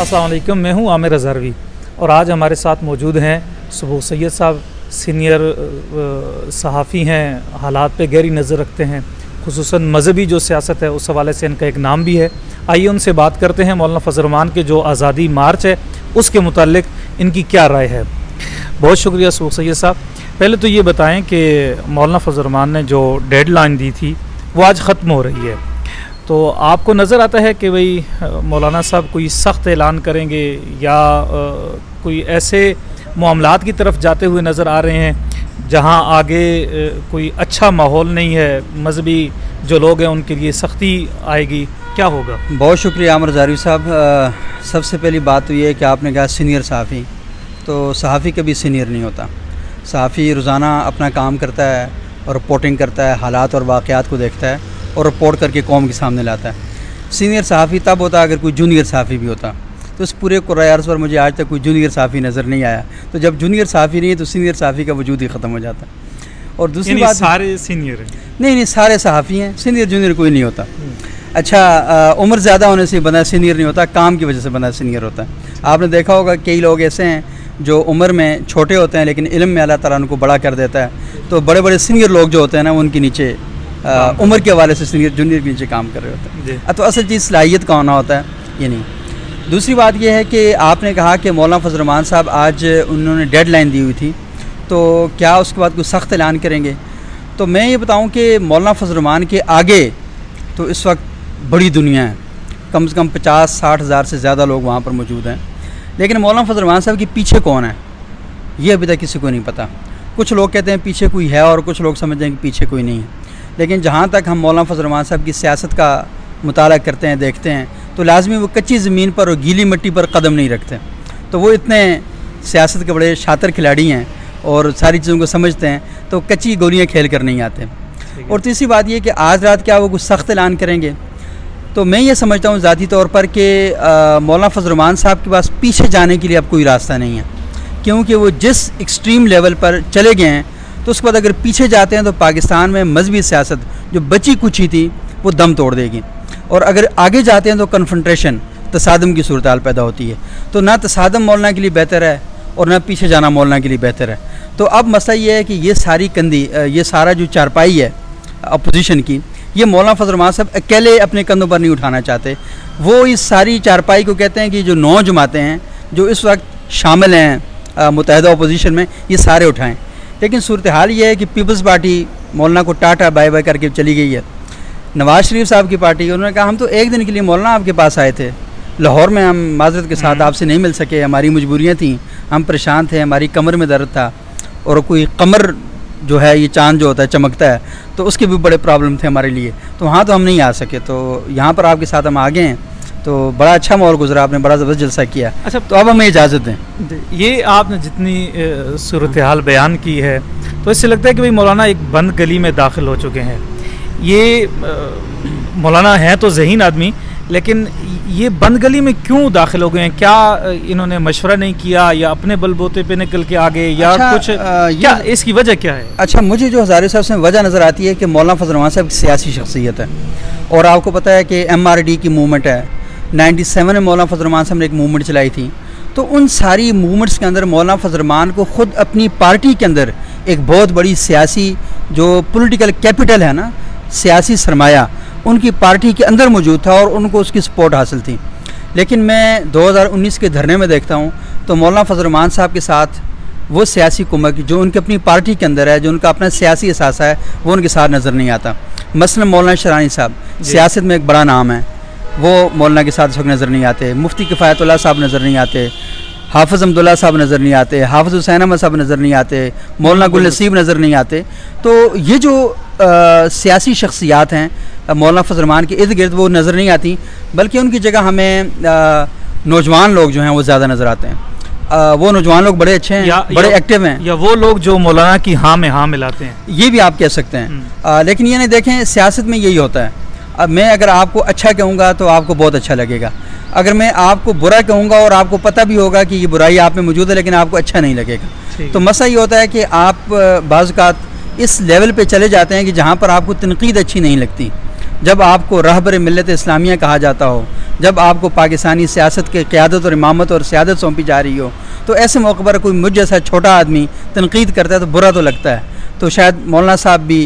अस्सलाम वालेकुम, मैं हूं आमिर अज़हरवी और आज हमारे साथ मौजूद हैं सुबह सैयद साहब। सीनियर सहाफ़ी हैं, हालात पे गहरी नज़र रखते हैं, खुसूसन मज़हबी जो सियासत है उस हवाले से इनका एक नाम भी है। आइए उनसे बात करते हैं। मौलाना फजल रहमान के जो आज़ादी मार्च है उसके मुताल्लिक इनकी क्या राय है। बहुत शुक्रिया सुबह सैयद साहब। पहले तो ये बताएं कि मौलाना फजल रहमान ने जो डेडलाइन दी थी वो आज ख़त्म हो रही है, तो आपको नज़र आता है कि भाई मौलाना साहब कोई सख्त ऐलान करेंगे या कोई ऐसे मामलात की तरफ जाते हुए नज़र आ रहे हैं जहां आगे कोई अच्छा माहौल नहीं है, मजहबी जो लोग हैं उनके लिए सख्ती आएगी, क्या होगा? बहुत शुक्रिया आमिर अज़हरवी साहब। सबसे पहली बात तो ये है कि आपने कहा सीनियर सहाफ़ी, तो सहाफ़ी कभी सीनियर नहीं होता। सहाफ़ी रोज़ाना अपना काम करता है और रिपोर्टिंग करता है, हालात और वाक़यात को देखता है और रिपोर्ट करके कौम के सामने लाता है। सीनियर सहाफ़ी तब होता अगर कोई जूनियर सहाफ़ी भी होता। तो इस पूरे कुर्राए अर्ज़ पर मुझे आज तक कोई जूनियर सहाफ़ी नज़र नहीं आया। तो जब जूनियर सहाफ़ी नहीं है तो सीनियर सहाफ़ी का वजूद ही ख़त्म हो जाता है। और दूसरी बात, सारे सीनियर हैं? नहीं, सारे सहाफ़ी हैं, सीनियर जूनियर कोई नहीं होता। अच्छा, उम्र ज़्यादा होने से बंदा सीनियर नहीं होता, काम की वजह से बंदा सीनियर होता है। आपने देखा होगा कई लोग ऐसे हैं जो उम्र में छोटे होते हैं लेकिन इल्म में अल्लाह ताला उनको बड़ा कर देता है। तो बड़े बड़े सीनियर लोग जो होते हैं ना, उनके नीचे उम्र के हवाले से सीनियर जूनियर के नीचे काम कर रहे होते हैं। तो असल चीज़ सलाहियत का होना होता है, ये नहीं। दूसरी बात यह है कि आपने कहा कि मौलाना फजल रहमान साहब आज उन्होंने डेडलाइन दी हुई थी, तो क्या उसके बाद कोई सख्त ऐलान करेंगे? तो मैं ये बताऊं कि मौलाना फजल रहमान के आगे तो इस वक्त बड़ी दुनिया है, कम से कम 50-60 हज़ार से ज़्यादा लोग वहाँ पर मौजूद हैं। लेकिन मौलाना फजल रहमान साहब के पीछे कौन है ये अभी तक किसी को नहीं पता। कुछ लोग कहते हैं पीछे कोई है और कुछ लोग समझते हैं कि पीछे कोई नहीं है। लेकिन जहाँ तक हम मौलाना फजल रहमान साहब की सियासत का मुताला करते हैं, देखते हैं, तो लाजमी वो कच्ची ज़मीन पर और गीली मिट्टी पर कदम नहीं रखते। तो वो इतने सियासत के बड़े शातिर खिलाड़ी हैं और सारी चीज़ों को समझते हैं, तो कच्ची गोलियाँ खेल कर नहीं आते। और तीसरी बात ये कि आज रात क्या वो कुछ सख्त ऐलान करेंगे? तो मैं ये समझता हूँ ज़ाती तौर पर कि मौलाना फजल रहमान साहब के पास पीछे जाने के लिए अब कोई रास्ता नहीं है, क्योंकि वो जिस एक्सट्रीम लेवल पर चले गए हैं, तो उसके बाद अगर पीछे जाते हैं तो पाकिस्तान में मजहबी सियासत जो बची कुची थी वो दम तोड़ देगी। और अगर आगे जाते हैं तो कन्फ्रंटेशन, तसादम की सूरत हाल पैदा होती है। तो ना तसादम मौलाना के लिए बेहतर है और ना पीछे जाना मौलाना के लिए बेहतर है। तो अब मसला ये है कि ये सारी कंधी, ये सारा जो चारपाई है अपोजिशन की, ये मौलाना फजल रहमान साहब अकेले अपने कंधों पर नहीं उठाना चाहते। वो इस सारी चारपाई को कहते हैं कि जो 9 जमातें हैं जो इस वक्त शामिल हैं मुत्तहिदा अपोजिशन में, ये सारे उठाएँ। लेकिन सूरत हाल ये है कि पीपल्स पार्टी मौलाना को टाटा बाय बाय करके चली गई है। नवाज़ शरीफ साहब की पार्टी, उन्होंने कहा हम तो एक दिन के लिए मौलाना आपके पास आए थे लाहौर में, हम माजरत के साथ आपसे नहीं मिल सके, हमारी मजबूरियाँ थीं, हम परेशान थे, हमारी कमर में दर्द था और कोई कमर जो है ये चांद जो होता है चमकता है, तो उसके भी बड़े प्रॉब्लम थे हमारे लिए, तो वहाँ तो हम नहीं आ सके, तो यहाँ पर आपके साथ हम आ गए हैं। तो बड़ा अच्छा माहौल गुजरा, आपने बड़ा ज़बरदस्त जलसा किया। अच्छा, तो अब हमें इजाज़त दें। ये आपने जितनी सूरत हाल बयान की है तो इससे लगता है कि भाई मौलाना एक बंद गली में दाखिल हो चुके हैं। ये मौलाना हैं तो ज़हीन आदमी, लेकिन ये बंद गली में क्यों दाखिल हो गए हैं? क्या इन्होंने मशवरा नहीं किया या अपने बलबूते पे निकल के आ गए या कुछ क्या इसकी वजह क्या है? अच्छा, मुझे जो हज़ारे साहब से वजह नज़र आती है कि मौलाना फजल रहमान साहब सियासी शख्सियत है और आपको पता है कि MRD की मूवमेंट है, 97 में मौलाना फजल रहमान साहब ने एक मूवमेंट चलाई थी। तो उन सारी मूवमेंट्स के अंदर मौलाना फजल रहमान को ख़ुद अपनी पार्टी के अंदर एक बहुत बड़ी सियासी जो पॉलिटिकल कैपिटल है ना, सियासी सरमाया, उनकी पार्टी के अंदर मौजूद था और उनको उसकी सपोर्ट हासिल थी। लेकिन मैं 2019 के धरने में देखता हूँ तो मौलाना फजल रहमान साहब के साथ वो सियासी कुमक जो उनकी अपनी पार्टी के अंदर है, जो उनका अपना सियासी एहसास है, वो उनके साथ नज़र नहीं आता। मसलन मौलाना शरानी साहब सियासत में एक बड़ा नाम है, वो मौलाना के साथ इस वक्त नज़र नहीं आते। मुफ्ती किफ़ायतुल्लाह साहब नज़र नहीं आते, हाफ़िज़ अहमदुल्लाह साहब नज़र नहीं आते, हाफ़िज़ हुसैन अहमद साहब नज़र नहीं आते, मौलाना गुल नसीब नज़र नहीं आते। तो ये जो सियासी शख्सियात हैं मौलाना फजल रहमान के इर्द गिर्द वो नज़र नहीं आती, बल्कि उनकी जगह हमें नौजवान लोग जो हैं वो ज़्यादा नज़र आते हैं। वो नौजवान लोग बड़े अच्छे हैं, बड़े एक्टिव हैं, या वो लोग जो मौलाना की हाँ में हाँ मिलाते हैं, ये भी आप कह सकते हैं। लेकिन ये नहीं, देखें सियासत में यही होता है। अब मैं अगर आपको अच्छा कहूँगा तो आपको बहुत अच्छा लगेगा, अगर मैं आपको बुरा कहूँगा और आपको पता भी होगा कि ये बुराई आप में मौजूद है लेकिन आपको अच्छा नहीं लगेगा। तो मसला ये होता है कि आप बाज़ औक़ात इस लेवल पे चले जाते हैं कि जहाँ पर आपको तनकीद अच्छी नहीं लगती। जब आपको रहबर मिल्लत इस्लामिया कहा जाता हो, जब आपको पाकिस्तानी सियासत के क़यादत और इमामत और सियादत सौंपी जा रही हो, तो ऐसे मौके पर कोई मुझ जैसा छोटा आदमी तनकीद करता है तो बुरा तो लगता है। तो शायद मौलाना साहब भी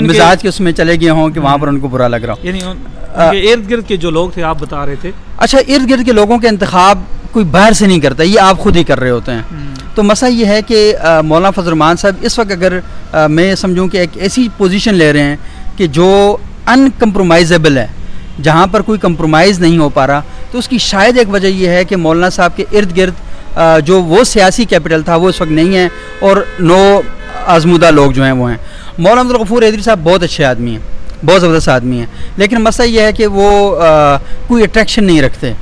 मिजाज के उसमें चले गए हों कि वहाँ पर उनको बुरा लग रहा हो। यानी उनके इर्द गिर्द के जो लोग थे, आप बता रहे थे। अच्छा, इर्द गिर्द के लोगों के इंतखाब कोई बाहर से नहीं करता, ये आप खुद ही कर रहे होते हैं। तो मसला ये है कि मौलाना फजल रहमान साहब इस वक्त अगर मैं समझूं कि एक ऐसी पोजीशन ले रहे हैं कि जो अनकम्प्रोमाइजेबल है, जहाँ पर कोई कंप्रोमाइज़ नहीं हो पा रहा, तो उसकी शायद एक वजह यह है कि मौलाना साहब के इर्द गिर्द जो वो सियासी कैपिटल था वो इस वक्त नहीं है, और नो आजमूदा लोग जो हैं वो हैं। मौलाना अब्दुल गफूर हैदरी साहब बहुत अच्छे आदमी हैं, बहुत ज़बरदस्त आदमी हैं, लेकिन मसला यह है कि वो कोई अट्रैक्शन नहीं रखते,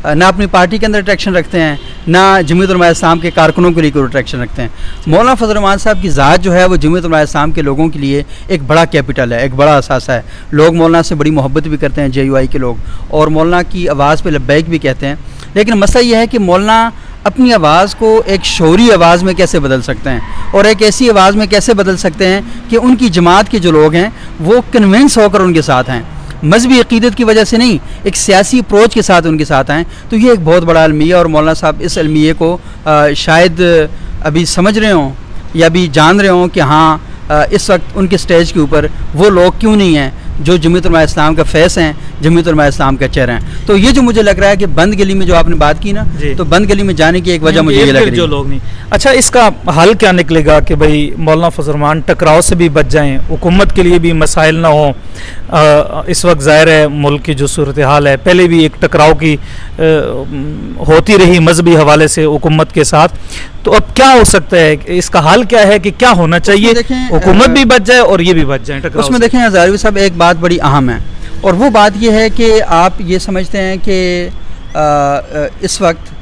ना अपनी पार्टी के अंदर अट्रैक्शन रखते हैं, ना जमीयत उलमा इस्लाम के कारकुनों के लिए कोई अट्रैक्शन रखते हैं। मौलाना फजल रहमान साहब की ज़ात जो है वो जमीयत उलमा इस्लाम के लोगों के लिए एक बड़ा कैपिटल है, एक बड़ा असासा है। लोग मौलाना से बड़ी मोहब्बत भी करते हैं, JUI के लोग, और मौलाना की आवाज़ पे लब्बैक भी कहते हैं। लेकिन मसला यह है कि मौलाना अपनी आवाज़ को एक शौरी आवाज़ में कैसे बदल सकते हैं, और एक ऐसी आवाज़ में कैसे बदल सकते हैं कि उनकी जमात के जो लोग हैं वो कन्विंस होकर उनके साथ हैं, मजहबी अक़ीदत की वजह से नहीं, एक सियासी अप्रोच के साथ उनके साथ आएँ। तो ये एक बहुत बड़ा अलमिया, और मौलाना साहब इस अलमिये को शायद अभी समझ रहे हों या अभी जान रहे हों कि हाँ इस वक्त उनके स्टेज के ऊपर वो लोग क्यों नहीं हैं जो जमीयत उलमा इस्लाम का फेस हैं, जमीयत उलमा इस्लाम का चेहरा हैं। तो ये जो मुझे लग रहा है कि बंद गली में जो आपने बात की ना, तो बंद गली में जाने की एक वजह मुझे ये लग रही है। जो लोग नहीं, अच्छा, इसका हल क्या निकलेगा कि भाई मौलाना फजल रहमान टकराव से भी बच जाएं, हुकूमत के लिए भी मसाइल ना हो। इस वक्त ज़ाहिर है मुल्क की जो सूरत हाल है, पहले भी एक टकराव की होती रही मजहबी हवाले से हुकूमत के साथ, तो अब क्या हो सकता है, इसका हल क्या है कि क्या होना चाहिए, हुकूमत भी बच जाए और ये भी बच जाए टकराव? उसमें देखें हज़ारवी साहब, एक बात बड़ी अहम है, और वो बात ये है कि आप ये समझते हैं कि इस वक्त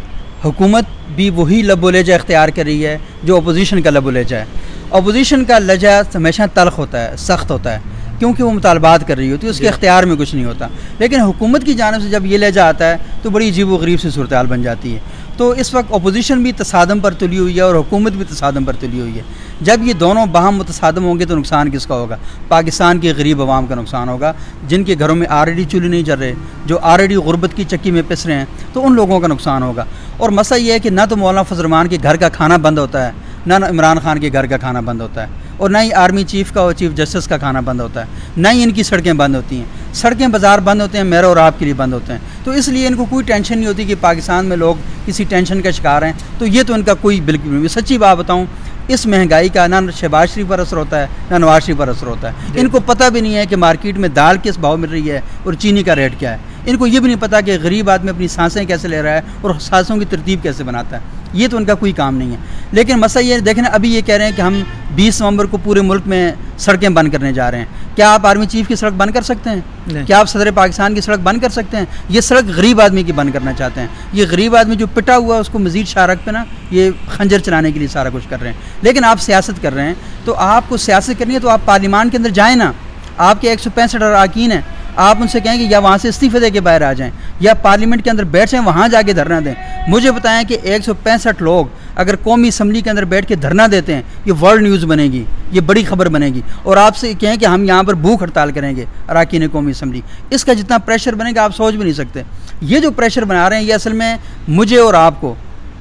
हुकूमत भी वही लबो लहजा इख्तियार कर रही है जो अपोजिशन का लबो लहजा है। अपोजिशन का लहजा हमेशा तल्ख होता है, सख्त होता है, क्योंकि वो मुतालबात कर रही होती है, उसके इख्तियार में कुछ नहीं होता। लेकिन हुकूमत की जानिब से जब ये लहजा आता है तो बड़ी अजीब व गरीब सी सूरत हाल बन जाती है। तो इस वक्त अपोजिशन भी तसादम पर तुली हुई है और हुकूमत भी तसादम पर तुली हुई है। जब ये दोनों बाहम मुतसादम होंगे तो नुकसान किसका होगा? पाकिस्तान के गरीब अवाम का नुकसान होगा, जिनके घरों में ऑलरेडी चूल्हे नहीं जल रहे, जो ऑलरेडी गुर्बत की चक्की में पिस रहे हैं, तो उन लोगों का नुकसान होगा। और मसला ये है कि ना तो मौलाना फजल रहमान के घर का खाना बंद होता है, ना इमरान खान के घर का खाना बंद होता है, और ना ही आर्मी चीफ का और चीफ जस्टिस का खाना बंद होता है, ना ही इनकी सड़कें बंद होती हैं। सड़कें बाज़ार बंद होते हैं, मेरे और आपके लिए बंद होते हैं। तो इसलिए इनको कोई टेंशन नहीं होती कि पाकिस्तान में लोग किसी टेंशन का शिकार हैं। तो ये तो इनका कोई बिल्कुल नहीं। सच्ची बात बताऊँ, इस महंगाई का ना शहबाज शरीफ पर असर होता है, ना नवाज शरीफ पर असर होता है। इनको पता भी नहीं है कि मार्केट में दाल किस भाव मिल रही है और चीनी का रेट क्या है। इनको ये भी नहीं पता कि गरीब आदमी अपनी सांसें कैसे ले रहा है और सांसों की तरतीब कैसे बनाता है। ये तो उनका कोई काम नहीं है। लेकिन मसला ये देखें, अभी ये कह रहे हैं कि हम 20 नवंबर को पूरे मुल्क में सड़कें बंद करने जा रहे हैं। क्या आप आर्मी चीफ की सड़क बंद कर सकते हैं? क्या आप सदर पाकिस्तान की सड़क बंद कर सकते हैं? ये सड़क गरीब आदमी की बंद करना चाहते हैं। ये गरीब आदमी जो पिटा हुआ है उसको मजीद शारक पे ना ये खंजर चलाने के लिए सारा कुछ कर रहे हैं। लेकिन आप सियासत कर रहे हैं, तो आपको सियासत करनी है तो आप पार्लियामान के अंदअंदर जाएँ ना। आपके 165 अरकान हैं, आप उनसे कहें कि या वहाँ से इस्तीफे दे के बाहर आ जाएं, या पार्लियामेंट के अंदर बैठ जाएं, वहाँ जाके धरना दें। मुझे बताएं कि 165 लोग अगर कौमी असम्बली के अंदर बैठ के धरना देते हैं, ये वर्ल्ड न्यूज़ बनेगी, ये बड़ी खबर बनेगी। और आपसे कहें कि हम यहाँ पर भूख हड़ताल करेंगे अरकान कौमी असम्बली, इसका जितना प्रेशर बनेगा आप सोच भी नहीं सकते। ये जो प्रेशर बना रहे हैं ये असल में मुझे और आपको,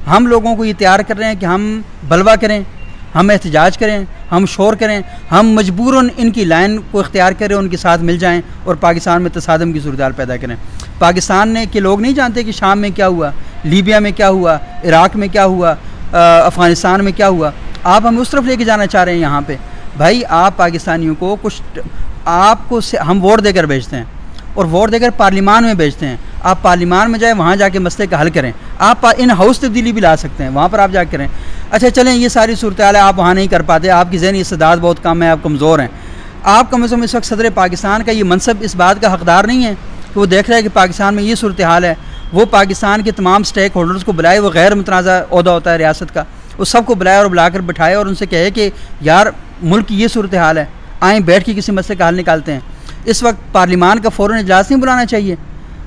हम लोगों को ये तैयार कर रहे हैं कि हम बलवा करें, हम एहतजाज करें, हम शोर करें, हम मजबूरन इनकी लाइन को इख्तियार करें, उनके साथ मिल जाएं और पाकिस्तान में तसादम की सूरत पैदा करें। पाकिस्तान के लोग नहीं जानते कि शाम में क्या हुआ, लीबिया में क्या हुआ, इराक़ में क्या हुआ, अफ़गानिस्तान में क्या हुआ। आप हमें उस तरफ लेके जाना चाह रहे हैं। यहाँ पे भाई आप पाकिस्तानियों को कुछ, आपको हम वोट देकर भेजते हैं और वोट देकर पार्लियामान में भेजते हैं। आप पार्लियामान में जाएँ, वहाँ जाके मसले का हल करें। आप इन हाउस तब्दीली भी ला सकते हैं, वहाँ पर आप जाकर करें। अच्छा चलें, ये सारी सूरत हाल है, आप वहाँ नहीं कर पाते, आपकी ज़हनी इस्तेदाद बहुत कम है, आप कमज़ोर हैं। आप कम से कम इस वक्त सदर पाकिस्तान का ये मनसब इस बात का हकदार नहीं है कि वो देख रहा है कि पाकिस्तान में ये सूरत हाल है। वो पाकिस्तान के तमाम स्टेक होल्डर्स को बुलाए, वो गैर मुतनाज़ा ओहदा होता है रियासत का, वो सबको बुलाए और बुलाकर बिठाए और उनसे कहे कि यार मुल्क की ये सूरत हाल है, आएँ बैठ के किसी मसले का हल निकालते हैं। इस वक्त पार्लियामान का फ़ौरन इजलास नहीं बुलाना चाहिए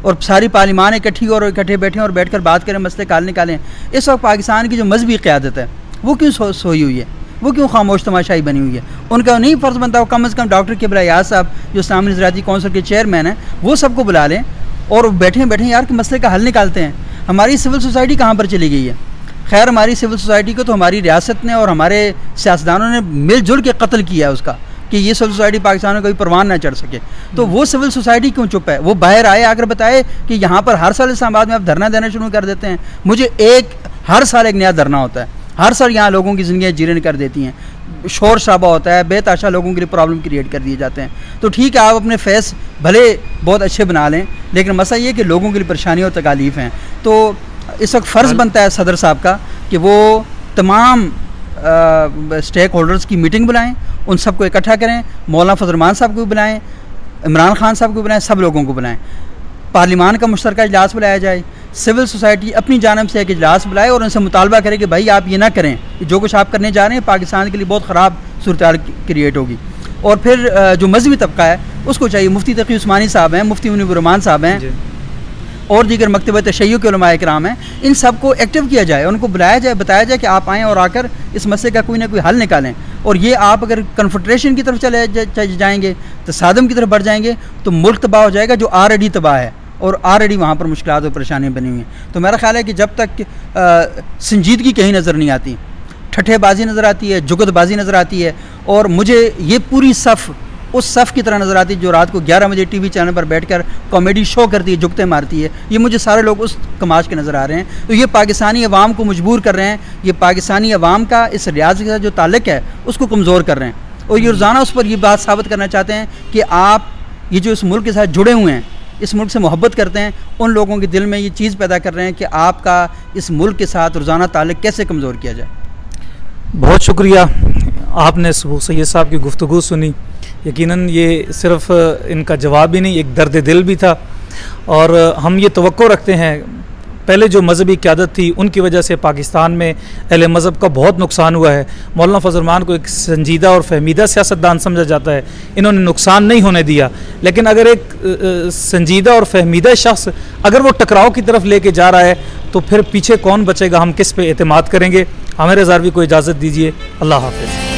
और सारी पार्लियामान इकट्ठे बैठें और बैठकर बात करें, मसले का हल निकालें। इस वक्त पाकिस्तान की जो मजहबी क़यादत है वो क्यों सोई हुई है, वो क्यों खामोश तमाशाई बनी हुई है? उनका नहीं फ़र्ज़ बनता हो कम से कम डॉक्टर किबरा याद साहब जो इस्लामी नज़रियाती कौंसिल के चेयरमैन हैं, वो सबको बुला लें और बैठे बैठे यार के मसले का हल निकालते हैं। हमारी सिविल सोसाइटी कहाँ पर चली गई है? खैर हमारी सिविल सोसाइटी को तो हमारी रियासत ने और हमारे सियासतदानों ने मिलजुल के कत्ल किया है उसका, कि ये सिविल सोसाइटी पाकिस्तान में कोई परवान ना चढ़ सके। तो वो सिविल सोसाइटी क्यों चुप है? वो बाहर आए, आकर बताए कि यहाँ पर हर साल इस्लामाबाद में आप धरना देना शुरू कर देते हैं। मुझे हर साल एक नया धरना होता है, हर साल यहाँ लोगों की ज़िंदगी जीर्ण कर देती हैं, शोर शराबा होता है, बेताशा लोगों के लिए प्रॉब्लम क्रिएट कर दिए जाते हैं। तो ठीक है, आप अपने फेस भले बहुत अच्छे बना लें, लेकिन मसला ये कि लोगों के लिए परेशानी और तकालीफ हैं। तो इस वक्त फ़र्ज़ बनता है सदर साहब का कि वो तमाम स्टेक होल्डर्स की मीटिंग बुलाएं, उन सबको इकट्ठा करें, मौलाना फजल रहमान साहब को बुलाएं, इमरान खान साहब को बुलाएं, सब लोगों को बुलाएं, पार्लिमान का मुश्तरका इजलास बुलाया जाए, सिविल सोसाइटी अपनी जानब से एक इजलास बुलाए और उनसे मुतालबा करे कि भाई आप ये ना करें, जो कुछ आप करने जा रहे हैं पाकिस्तान के लिए बहुत ख़राब सूरत क्रिएट होगी। और फिर जो मजहबी तबका है उसको चाहिए, मुफ्ती तकी उस्मानी साहब हैं, मुफ्ती मुनीबुर रहमान साहब हैं और दीगर मकतब तशय्युअ के उलमा इकराम हैं, इन सब को एक्टिव किया जाए, उनको बुलाया जाए, बताया जाए कि आप आएँ और आकर इस मसले का कोई ना कोई हल निकालें। और ये आप अगर कन्फ्रंटेशन की तरफ चले जाएंगे, तसादम की तरफ बढ़ जाएंगे, तो मुल्क तबाह हो जाएगा जो ऑलरेडी तबाह है और ऑलरेडी वहाँ पर मुश्किलात और परेशानियाँ बनी हुई हैं। तो मेरा ख्याल है कि जब तक संजीदगी कहीं नज़र नहीं आती, ठट्ठेबाजी नज़र आती है, जुगतबाजी नज़र आती है, और मुझे ये पूरी सफ़ उस सफ़ की तरह नज़र आती है जो रात को 11 बजे टीवी चैनल पर बैठकर कॉमेडी शो करती है, जुगते मारती है, ये मुझे सारे लोग उस कमाश के नज़र आ रहे हैं। तो ये पाकिस्तानी अवाम को मजबूर कर रहे हैं, ये पाकिस्तानी अवाम का इस रियासत के साथ जो ताल्लुक़ है उसको कमज़ोर कर रहे हैं, और ये रोज़ाना उस पर ये बात साबित करना चाहते हैं कि आप ये जो इस मुल्क के साथ जुड़े हुए हैं, इस मुल्क से मोहब्बत करते हैं, उन लोगों के दिल में ये चीज़ पैदा कर रहे हैं कि आपका इस मुल्क के साथ रोज़ाना ताल्लुक़ कैसे कमज़ोर किया जाए। बहुत शुक्रिया, आपने सुबह सैयद साहब की गुफ्तगू सुनी। यकीनन ये सिर्फ़ इनका जवाब ही नहीं, एक दर्द दिल भी था। और हम ये तवक्को रखते हैं, पहले जो मजहबी क़यादत थी उनकी वजह से पाकिस्तान में अहले मज़हब का बहुत नुकसान हुआ है। मौलाना फजल रहमान को एक संजीदा और फहमीदा सियासतदान समझा जाता है, इन्होंने नुकसान नहीं होने दिया। लेकिन अगर एक संजीदा और फहमीदा शख्स अगर वो टकराव की तरफ लेके जा रहा है तो फिर पीछे कौन बचेगा? हम किस पे एतमाद करेंगे? आमिर रज़ावी को इजाज़त दीजिए। अल्लाह हाफ़िज़।